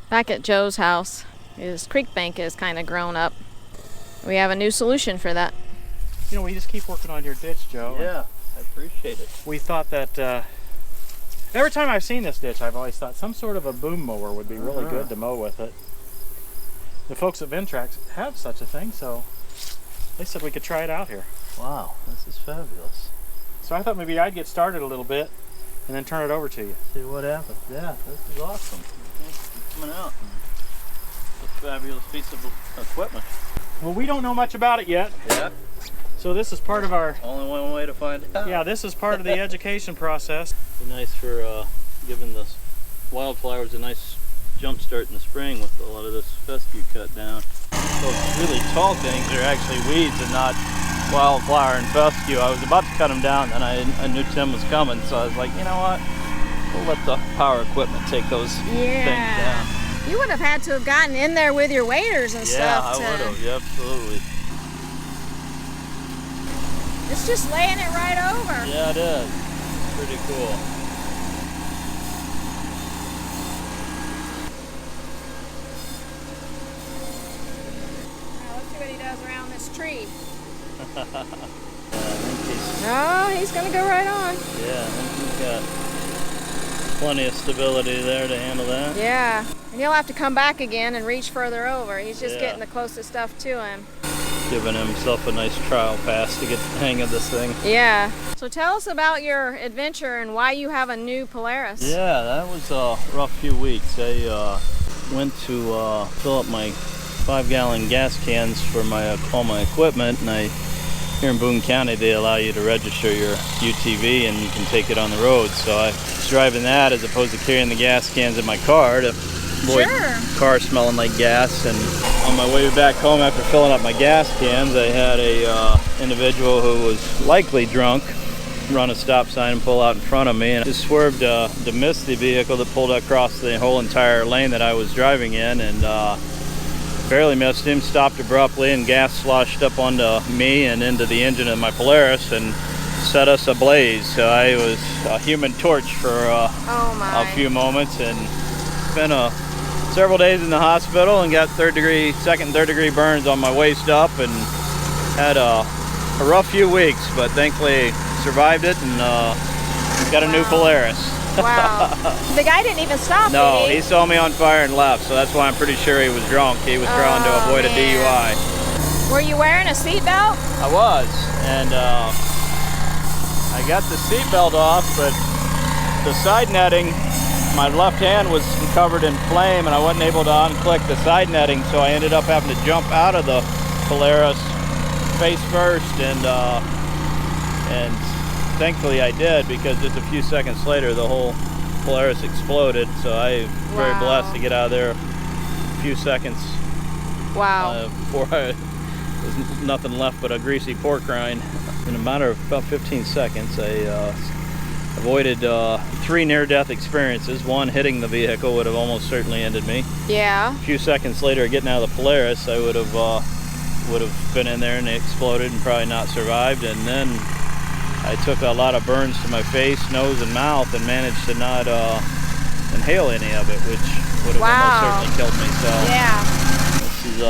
Back at Joe's house, his creek bank is kind of grown up. We have a new solution for that. You know, we just keep working on your ditch, Joe. Yeah, I appreciate it. We thought that every time I've seen this ditch, I've always thought some sort of a boom mower would be really good to mow with it. The folks at Ventrac have such a thing, so they said we could try it out here. Wow, this is fabulous. So I thought maybe I'd get started a little bit and then turn it over to you. See what happens. Yeah, this is awesome. Thanks for coming out. It's a fabulous piece of equipment. Well, we don't know much about it yet. Yeah. So this is part of our... Only one way to find out. Yeah, this is part of the education process. It'd be nice for giving the wildflowers a nice jump start in the spring with a lot of this fescue cut down. Those really tall things are actually weeds and not wildflower and fescue. I was about to cut them down and I knew Tim was coming, so I was like, you know what? We'll let the power equipment take those things down. You would have had to have gotten in there with your waders and stuff. Yeah, I would have. Yeah, absolutely. It's just laying it right over. Yeah, it is. Pretty cool. Now let's see what he does around this tree. Yeah, I think Oh, he's going to go right on. yeah, I think he's got plenty of stability there to handle that. Yeah, and he'll have to come back again and reach further over. He's just Yeah. getting the closest stuff to him. Giving himself a nice trial pass to get the hang of this thing. Yeah. So tell us about your adventure and why you have a new Polaris. Yeah, that was a rough few weeks. I went to fill up my 5-gallon gas cans for all my equipment, and here in Boone County they allow you to register your UTV and you can take it on the road. So I was driving that as opposed to carrying the gas cans in my car to avoid car smelling like gas. And on my way back home after filling up my gas cans, I had a individual who was likely drunk run a stop sign and pull out in front of me, and I just swerved to miss the vehicle that pulled across the whole entire lane that I was driving in, and barely missed him, stopped abruptly, and gas sloshed up onto me and into the engine of my Polaris and set us ablaze. So I was a human torch for a few moments, and spent several days in the hospital and got second and third degree burns on my waist up, and had a rough few weeks, but thankfully survived it and got a new Polaris. Wow. The guy didn't even stop, No, did he? he saw me on fire and left, so that's why I'm pretty sure he was drunk. He was trying to avoid a DUI. Were you wearing a seatbelt? I was, and I got the seatbelt off, but the side netting, my left hand was covered in flame and I wasn't able to unclick the side netting, so I ended up having to jump out of the Polaris face first, and thankfully I did, because just a few seconds later the whole Polaris exploded, so I was very blessed to get out of there a few seconds before there was nothing left but a greasy pork rind. In a matter of about 15 seconds I avoided 3 near-death experiences. One, hitting the vehicle, would have almost certainly ended me. Yeah. A few seconds later, getting out of the Polaris, I would have been in there and it exploded and probably not survived. And then I took a lot of burns to my face, nose, and mouth, and managed to not inhale any of it, which would have almost certainly killed me. So yeah, this is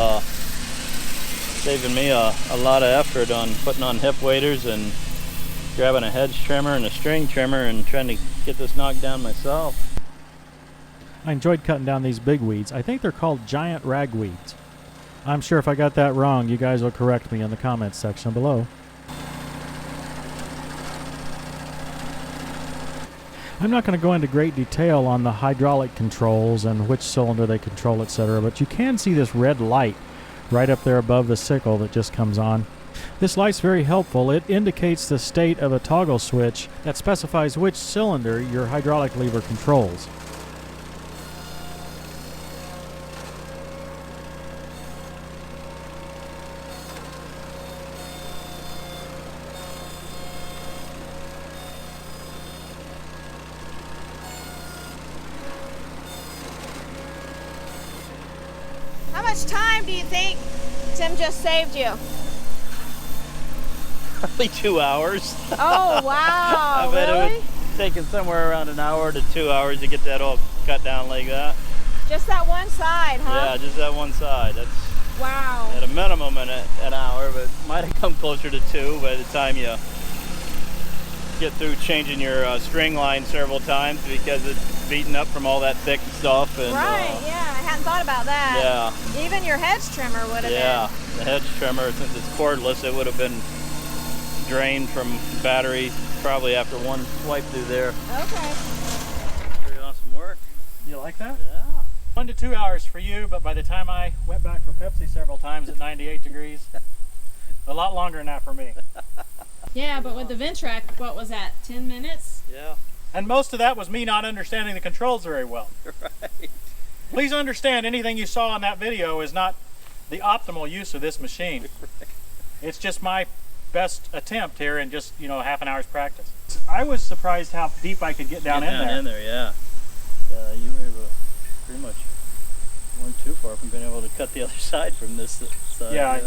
saving me a lot of effort on putting on hip waders and grabbing a hedge trimmer and a string trimmer and trying to get this knocked down myself. I enjoyed cutting down these big weeds. I think they're called giant ragweeds. I'm sure if I got that wrong, you guys will correct me in the comments section below. I'm not going to go into great detail on the hydraulic controls and which cylinder they control, etc., but you can see this red light right up there above the sickle that just comes on. This light's very helpful. It indicates the state of a toggle switch that specifies which cylinder your hydraulic lever controls. How much time do you think Tim just saved you? Probably 2 hours. Oh, wow. I bet really? it would taken somewhere around an hour to 2 hours to get that all cut down like that. Just that one side, huh? Yeah, just that one side. That's Wow. at a minimum an hour, but might have come closer to 2 by the time you get through changing your string line several times because it's beaten up from all that thick stuff. And, Right, yeah, I hadn't thought about that. Yeah. Even your hedge trimmer would have Yeah, been. the hedge trimmer, since it's cordless, it would have been drained from battery probably after one swipe through there. Okay. Pretty awesome work. You like that? Yeah. 1 to 2 hours for you, but by the time I went back for Pepsi several times at 98 degrees, a lot longer than that for me. Yeah, but with the Ventrac, what was that, 10 minutes? Yeah. And most of that was me not understanding the controls very well. Right. Please understand, anything you saw in that video is not the optimal use of this machine. It's just my best attempt here in just, half an hour's practice. I was surprised how deep I could get down in there. Yeah. Yeah, you were able to pretty much weren't too far from being able to cut the other side from this side. Yeah.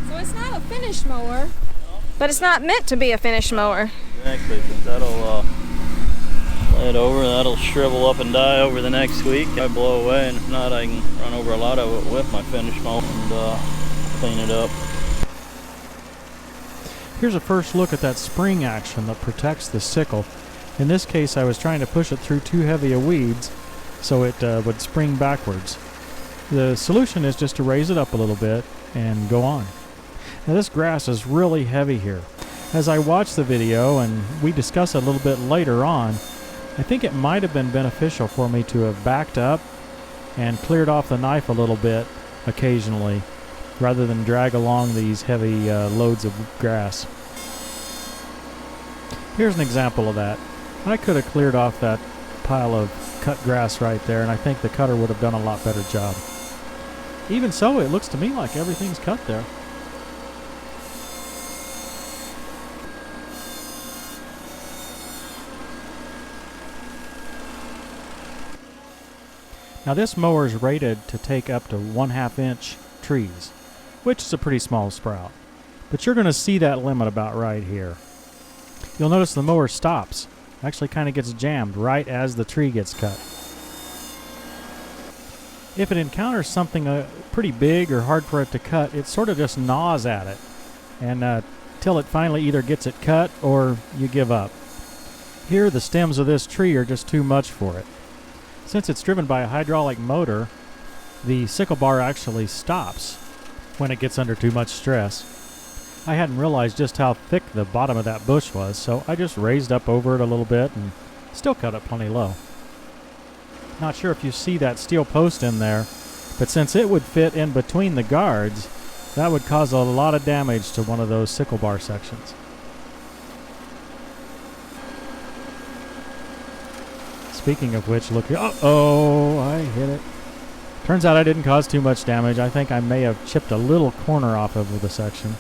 So it's not a finish mower, but it's not meant to be a finish mower. Exactly, because that'll lay it over, that'll shrivel up and die over the next week. I blow away, and if not, I can run over a lot of it with my finish mower and clean it up. Here's a first look at that spring action that protects the sickle. In this case, I was trying to push it through too heavy a weeds so it would spring backwards. The solution is just to raise it up a little bit and go on. Now this grass is really heavy here. As I watch the video, and we discuss it a little bit later on, I think it might have been beneficial for me to have backed up and cleared off the knife a little bit occasionally, rather than drag along these heavy loads of grass. Here's an example of that. I could have cleared off that pile of cut grass right there, and I think the cutter would have done a lot better job. Even so, it looks to me like everything's cut there. Now this mower is rated to take up to 1/2 inch trees, which is a pretty small sprout. But you're going to see that limit about right here. You'll notice the mower stops, actually kind of gets jammed right as the tree gets cut. If it encounters something pretty big or hard for it to cut, it sort of just gnaws at it, and till it finally either gets it cut or you give up. Here the stems of this tree are just too much for it. Since it's driven by a hydraulic motor, the sickle bar actually stops when it gets under too much stress. I hadn't realized just how thick the bottom of that bush was, so I just raised up over it a little bit and still cut it plenty low. Not sure if you see that steel post in there, but since it would fit in between the guards, that would cause a lot of damage to one of those sickle bar sections. Speaking of which, look, uh-oh, I hit it. Turns out I didn't cause too much damage. I think I may have chipped a little corner off of the section.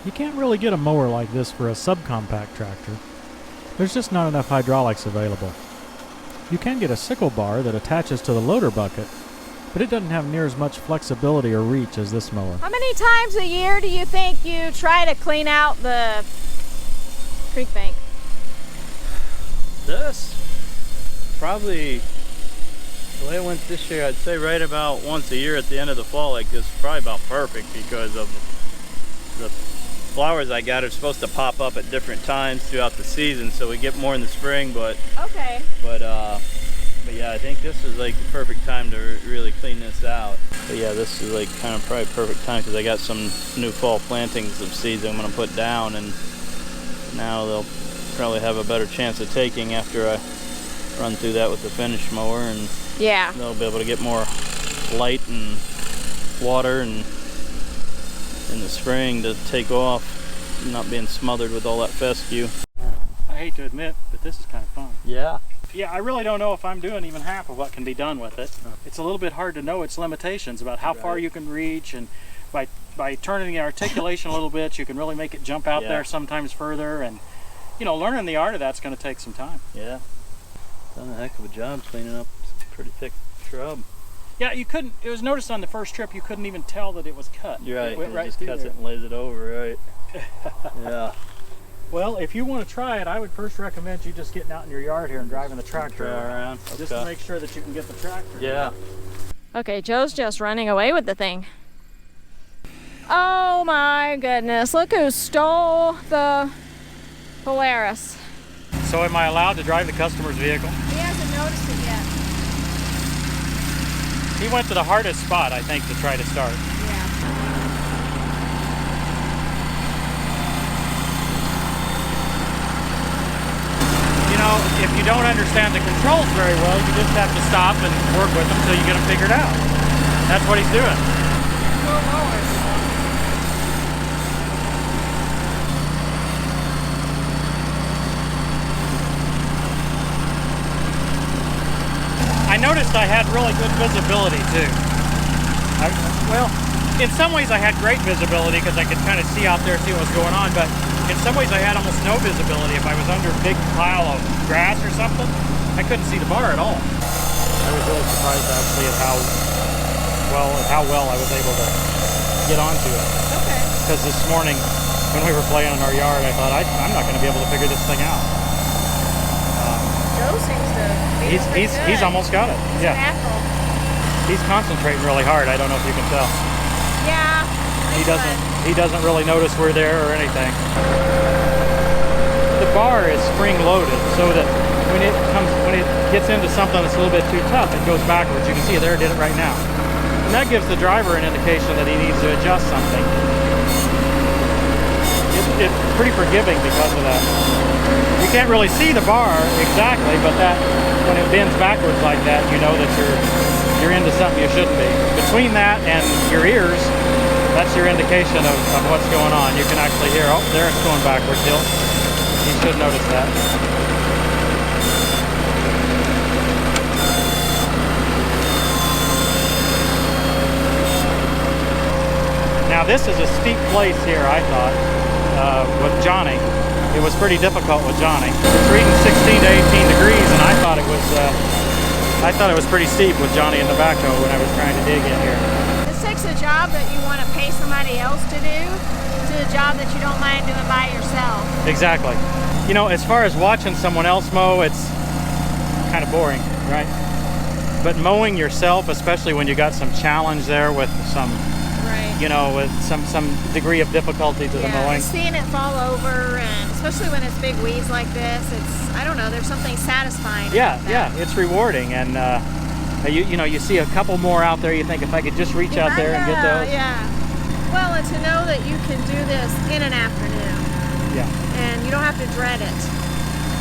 You can't really get a mower like this for a subcompact tractor. There's just not enough hydraulics available. You can get a sickle bar that attaches to the loader bucket, but it doesn't have near as much flexibility or reach as this mower. How many times a year do you think you try to clean out the creek bank? This? Probably, the way it went this year, I'd say right about once a year at the end of the fall like this. Probably about perfect because of the flowers I got are supposed to pop up at different times throughout the season, so we get more in the spring, but Okay. but yeah, I think this is like the perfect time to really clean this out. But yeah, this is like kind of probably perfect time because I got some new fall plantings of seeds I'm going to put down, and now they'll probably have a better chance of taking after I run through that with the finish mower, and Yeah. they'll be able to get more light and water and in the spring to take off, not being smothered with all that fescue. I hate to admit, but this is kind of fun. Yeah. Yeah, I really don't know if I'm doing even half of what can be done with it. It's a little bit hard to know its limitations about how far you can reach, and by turning the articulation a little bit, you can really make it jump out there sometimes further, and learning the art of that's going to take some time. Yeah. Done a heck of a job cleaning up some pretty thick shrub. Yeah, you couldn't. It was noticed on the first trip. You couldn't even tell that it was cut. You're right. It went It right just through cuts there. it and lays it over, right? Yeah. Well, if you want to try it, I would first recommend you just getting out in your yard here and driving the tractor Try around. just to make sure that you can get the tractor. Yeah. Okay, Joe's just running away with the thing. Oh my goodness, look who stole the Polaris. So am I allowed to drive the customer's vehicle? He hasn't noticed it yet. He went to the hardest spot, I think, to try to start. Yeah. You know, if you don't understand the controls very well, you just have to stop and work with them until you get them figured out. That's what he's doing. Boom Mowers. I noticed I had really good visibility too. Well, in some ways I had great visibility because I could kind of see out there, see what was going on, but in some ways I had almost no visibility. If I was under a big pile of grass or something, I couldn't see the bar at all. I was really surprised actually at how well I was able to get onto it. Okay. Because this morning when we were playing in our yard, I thought I'm not going to be able to figure this thing out. Joe seems to be He's almost got it. Yeah. Natural. He's concentrating really hard. I don't know if you can tell. Yeah. He doesn't really notice we're there or anything. The bar is spring loaded so that when it gets into something that's a little bit too tough, it goes backwards. You can see it there, it did it right now. And that gives the driver an indication that he needs to adjust something. It's pretty forgiving because of that. You can't really see the bar exactly, but that when it bends backwards like that, you know that you're into something you shouldn't be. Between that and your ears, that's your indication of what's going on. You can actually hear, oh, there it's going backwards. You should notice that. Now this is a steep place here, I thought, with Johnny. It was pretty difficult with Johnny. It's reading 16 to 18 degrees, and I thought it was pretty steep with Johnny in the backhoe when I was trying to dig in here. This takes a job that you want to pay somebody else to do to a job that you don't mind doing by yourself. Exactly. You know, as far as watching someone else mow, it's kind of boring, right? But mowing yourself, especially when you got some challenge there with some, you know, with some degree of difficulty to the mowing. Seeing it fall over, and especially when it's big weeds like this, it's, I don't know, there's something satisfying about that. Yeah, it's rewarding, and you know, you see a couple more out there, you think if I could just reach out there and get those. Yeah. Well, and to know that you can do this in an afternoon. Yeah. And you don't have to dread it.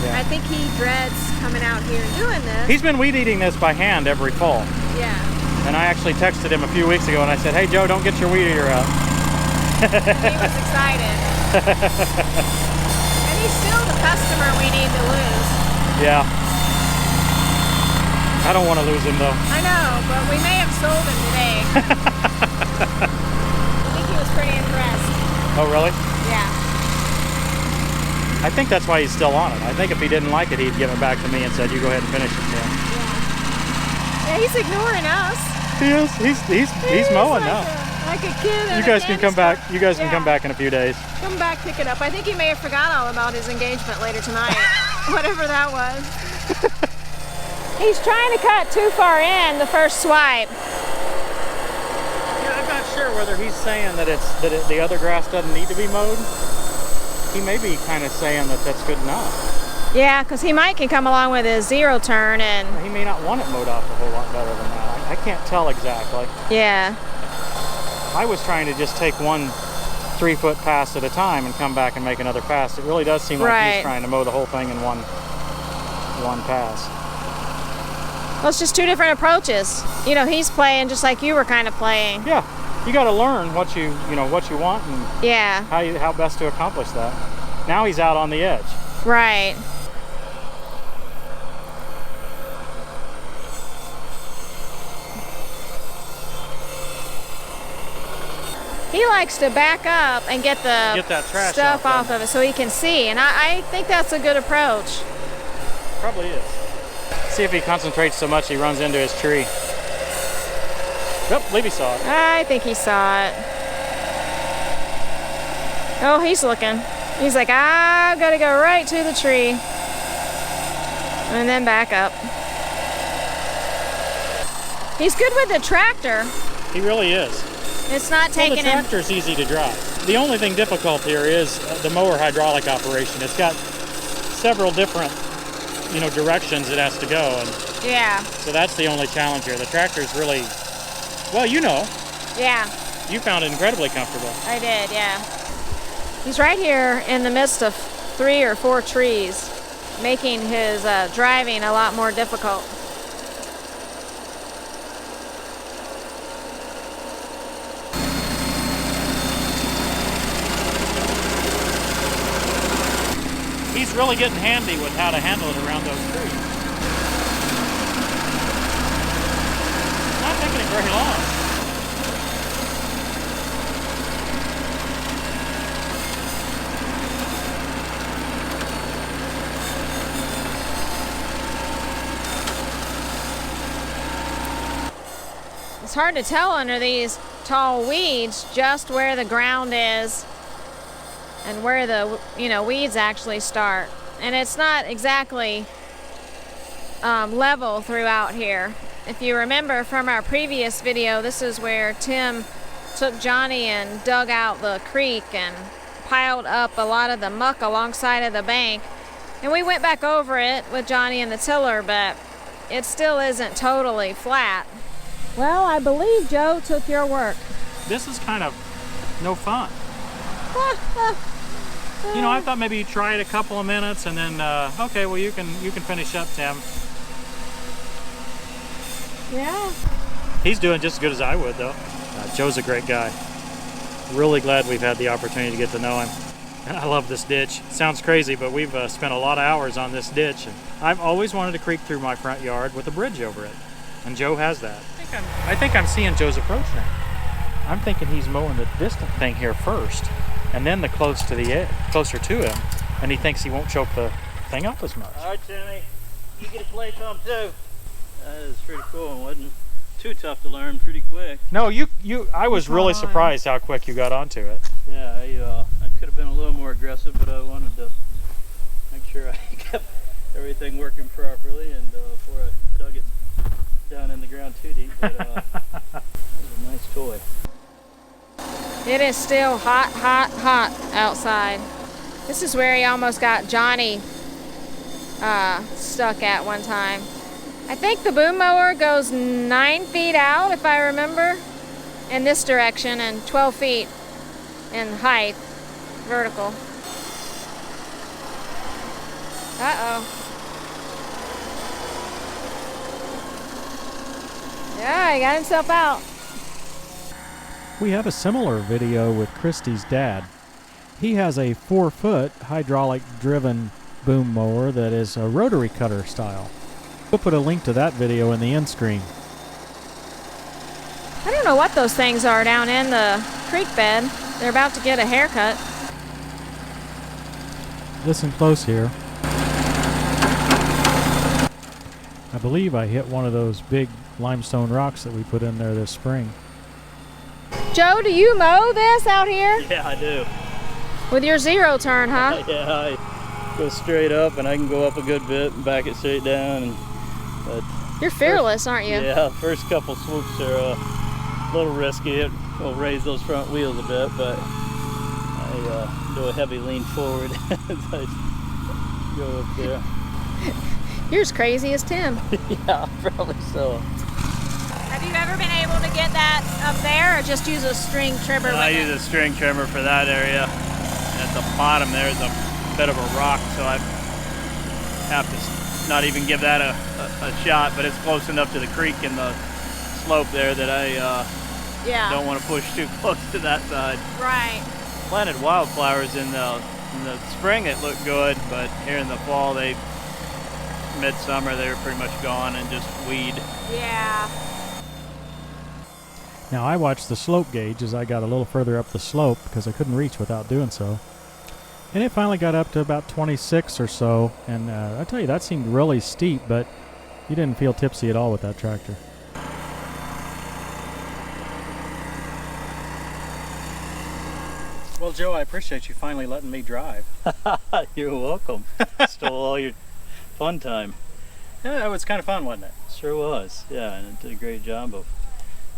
Yeah. I think he dreads coming out here and doing this. He's been weed eating this by hand every fall. Yeah. And I actually texted him a few weeks ago and I said, hey Joe, don't get your weed eater out. He was excited. And he's still the customer we need to lose. Yeah. I don't want to lose him though. I know, but we may have sold him today. I think he was pretty impressed. Oh really? Yeah. I think that's why he's still on it. I think if he didn't like it, he'd give it back to me and said, you go ahead and finish it, Tim. Yeah, he's ignoring us. He is. He's mowing now. Like a kid. You guys can come back. You guys can come back in a few days. Come back, pick it up. I think he may have forgot all about his engagement later tonight. Whatever that was. He's trying to cut too far in the first swipe. Yeah, I'm not sure whether he's saying that the other grass doesn't need to be mowed. He may be kind of saying that that's good enough. Yeah, because he can come along with his zero turn and... He may not want it mowed off a whole lot better than that. I can't tell exactly. Yeah. I was trying to just take one 3-foot pass at a time and come back and make another pass. It really does seem like he's trying to mow the whole thing in one pass. Well, it's just two different approaches. You know, he's playing just like you were kind of playing. Yeah, you got to learn what you want and how best to accomplish that. Now he's out on the edge. Right. He likes to back up and get that trash stuff off of it so he can see, and I think that's a good approach. Probably is. See if he concentrates so much he runs into his tree. Yep, believe he saw it. I think he saw it. Oh, he's looking. He's like, I've got to go right to the tree. And then back up. He's good with the tractor. He really is. It's not taking the tractor's easy to drive. The only thing difficult here is the mower hydraulic operation. It's got several different, directions it has to go, and yeah. So that's the only challenge here. The tractor's really, well, Yeah. You found it incredibly comfortable. I did, yeah. He's right here in the midst of 3 or 4 trees, making his driving a lot more difficult. He's really getting handy with how to handle it around those trees. Not taking it very long. It's hard to tell under these tall weeds just where the ground is and where the weeds actually start. And it's not exactly level throughout here. If you remember from our previous video, this is where Tim took Johnny and dug out the creek and piled up a lot of the muck alongside of the bank. And we went back over it with Johnny and the tiller, but it still isn't totally flat. Well, I believe Joe took your work. This is kind of no fun. I thought maybe you'd try it a couple of minutes and then, okay, well, you can finish up, Tim. Yeah. He's doing just as good as I would, though. Joe's a great guy. Really glad we've had the opportunity to get to know him. I love this ditch. Sounds crazy, but we've spent a lot of hours on this ditch. And I've always wanted to creek through my front yard with a bridge over it, and Joe has that. I think I'm seeing Joe's approach now. I'm thinking he's mowing the distant thing here first, and then the closer to him, and he thinks he won't choke the thing up as much. All right, Timmy, you get to play some too. That is pretty cool. It wasn't too tough to learn. Pretty quick. No, I was really surprised how quick you got onto it. Yeah, I could have been a little more aggressive, but I wanted to make sure I kept everything working properly, and before I dug it down in the ground too deep. But it was a nice toy. It is still hot, hot, hot outside. This is where he almost got Johnny stuck at one time. I think the boom mower goes 9 feet out, if I remember, in this direction, and 12 feet in height, vertical. Uh-oh. Yeah, he got himself out. We have a similar video with Christy's dad. He has a 4-foot hydraulic-driven boom mower that is a rotary cutter style. We'll put a link to that video in the end screen. I don't know what those things are down in the creek bed. They're about to get a haircut. Listen close here. I believe I hit one of those big limestone rocks that we put in there this spring. Joe, do you mow this out here? Yeah, I do. With your 0 turn, huh? Yeah, I go straight up, and I can go up a good bit and back it straight down. But you're fearless, aren't you? Yeah, first couple swoops are a little risky. It will raise those front wheels a bit, but I do a heavy lean forward as I go up there. You're as crazy as Tim. Yeah, probably so. Have you ever been able to get that up there, or just use a string trimmer? I use a string trimmer for that area. At the bottom there's a bit of a rock, so I have to not even give that a shot, but it's close enough to the creek and the slope there that I don't want to push too close to that side. Right. Planted wildflowers in the spring that looked good, but here in the fall, midsummer, they were pretty much gone and just weed. Yeah. Now I watched the slope gauge as I got a little further up the slope because I couldn't reach without doing so. And it finally got up to about 26 or so, and I tell you, that seemed really steep, but you didn't feel tipsy at all with that tractor. Well, Joe, I appreciate you finally letting me drive. You're welcome. Stole all your fun time. Yeah, it was kind of fun, wasn't it? Sure was. Yeah, and it did a great job of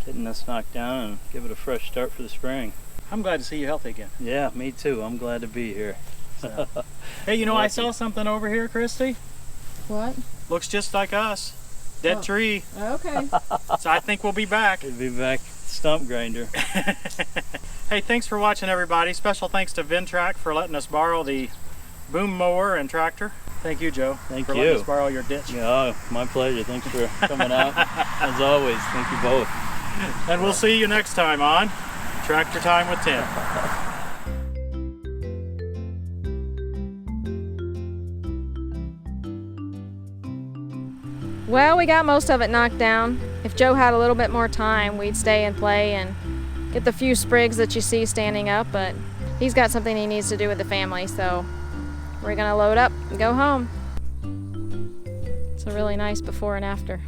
getting this knocked down and give it a fresh start for the spring. I'm glad to see you healthy again. Yeah, me too. I'm glad to be here. So. Hey, you know, I saw something over here, Christy. What? Looks just like us. Dead tree. Okay. So I think we'll be back. We'll be back stump grinder. Hey, thanks for watching, everybody. Special thanks to Ventrac for letting us borrow the boom mower and tractor. Thank you, Joe. Thank for you. letting us borrow your ditch. Yeah, my pleasure. Thanks for coming out. As always, thank you both. And we'll see you next time on Tractor Time with Tim. Well, we got most of it knocked down. If Joe had a little bit more time, we'd stay and play and get the few sprigs that you see standing up, but he's got something he needs to do with the family, so we're gonna load up and go home. It's a really nice before and after.